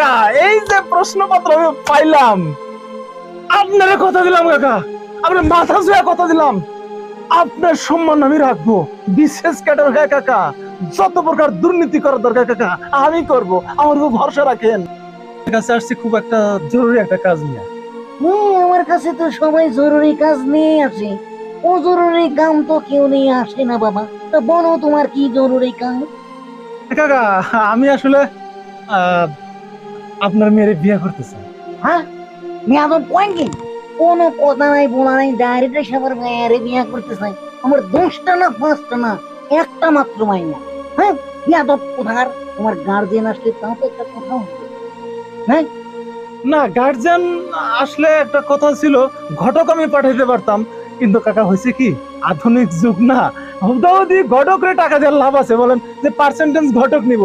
কাকা, এই যে প্রশ্নপত্র আমি পাইলাম, আপনারে কথা দিলাম কাকা, আপনার মাথা ছুঁয়ে কথা দিলাম, আপনার সম্মান আমি রাখবো। বিশেষ ক্যাডার হয়ে কাকা, যত প্রকার দুর্নীতি করার দরকার কাকা আমি করব, আমার উপর ভরসা রাখেন। আপনার কাছে আসছি খুব একটা জরুরি একটা কাজ নিয়ে। আমার কাছে তো সবাই জরুরি কাজ নিয়ে আসে। ও জরুরি কাম তো কেউ নিয়ে আসে না বাবা। তো বলো তোমার কি জরুরি কাম? কাকা, আমি আসলে আহ, আপনার মেয়ের বিয়ে করতে চাই। হ্যাঁ, মেয়াদব পয়েন্ট। কোনো কথা নাই বলা নাই, ডাইরেক্ট সবার মেয়েরে বিয়ে করতে চাই। আমার 10টা না 5টা না, একটা মাত্র মাইনা। হ্যাঁ, মেয়াদব কোথাকার। তোমার গার্জেন আসলে তাও তো একটা কথা হতো। হ্যাঁ, না, গার্জিয়ান আসলে একটা কথা ছিল, ঘটক আমি পাঠাইতে পারতাম, কিন্তু কাকা হয়েছে কি, আধুনিক যুগ না, হুদাহুদি ঘটকরে টাকা দেওয়ার লাভ আছে বলেন, যে পার্সেন্টেজ ঘটক নিব।